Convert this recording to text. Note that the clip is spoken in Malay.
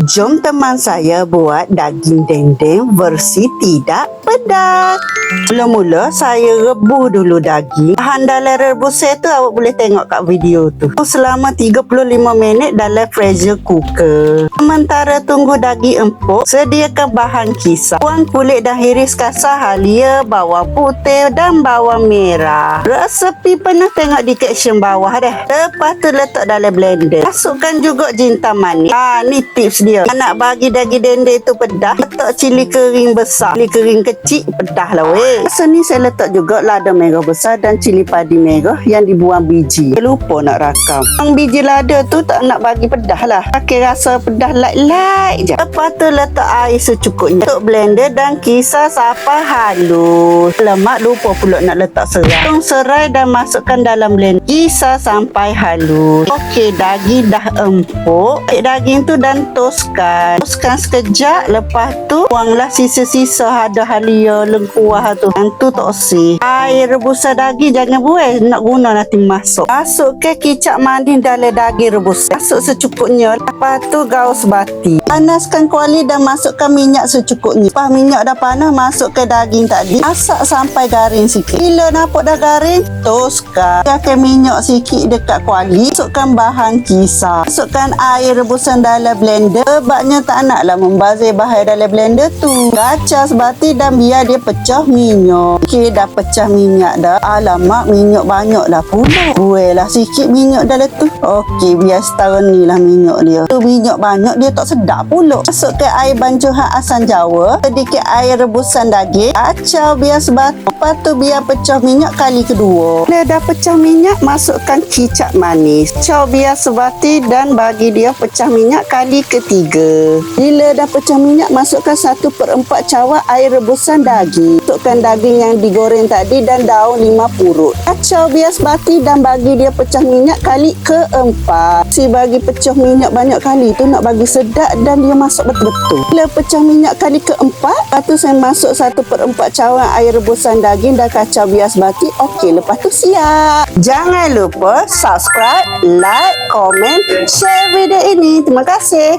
Jom teman saya buat daging dendeng versi tidak pedas. Mula-mula saya rebus dulu daging. Bahan dalam rebusan tu awak boleh tengok kat video tu. Selama 35 minit dalam pressure cooker. Sementara tunggu daging empuk, sediakan bahan kisar. Buang kulit dan iris kasar halia, bawang putih dan bawang merah. Resepi pernah tengok di caption bawah dah. Lepas tu letak dalam blender. Masukkan juga jintan manis. Ni tips dia. Nak bagi daging dendeng tu pedas, letak cili kering besar. Cili kering kecil pedas lah weh. Masa ni saya letak juga lada merah besar dan cili padi merah yang dibuang biji. Lupa nak rakam. Yang biji lada tu tak nak bagi pedas lah. Pakai rasa pedas light-light je. Lepas tu letak air secukupnya. Untuk blender dan kisar sampai halus. Lemak lupa pula nak letak serai. Tung serai dan masukkan dalam blender. Kisar sampai halus. Okey, daging dah empuk. Daging tu dan toskan. Toskan sekejap. Lepas tu buanglah sisa-sisa ada halia lengkuah tu. Yang tu tak osih. Air rebusan daging jangan buang. Nak guna nanti masuk. Masuk ke kicap manis dalam daging rebusan. Masuk secukupnya. Lepas tu gaus bati. Panaskan kuali dan masukkan minyak secukupnya. Lepas minyak dah panas, masuk ke daging tadi. Masak sampai garing sikit. Bila nampak dah garing, toskan. Pakai minyak sikit dekat kuali. Masukkan bahan kisar. Masukkan air rebusan dalam blender. Sebabnya tak naklah membazir bahan dalam blender tu. Kacau sebati dan biar dia pecah minyak. Okey, dah pecah minyak dah. Alamak, minyak banyak lah pula. Buih lah sikit minyak dalam tu. Okey, biar setara ni lah minyak dia. Tu minyak banyak, dia tak sedap pula. Masukkan air bancuhan asam jawa. Sedikit air rebusan daging. Kacau biar sebati. Lepas tu biar pecah minyak kali kedua. Bila dah pecah minyak, masukkan kicap manis. Kacau biar sebati dan bagi dia pecah minyak kali ketiga. Bila dah pecah minyak, masukkan 1/4 cawan air rebusan daging. Masukkan daging yang digoreng tadi dan daun 5 purut. Kacau biar sebati dan bagi dia pecah minyak kali keempat. Si bagi pecah minyak banyak kali tu nak bagi sedap dan dia masuk betul-betul. Bila pecah minyak kali keempat, lepas tu saya masuk 1/4 cawan air rebusan daging dan kacau biar sebati. Okey, lepas tu siap. Jangan lupa subscribe, like, komen, share video ini. Terima kasih.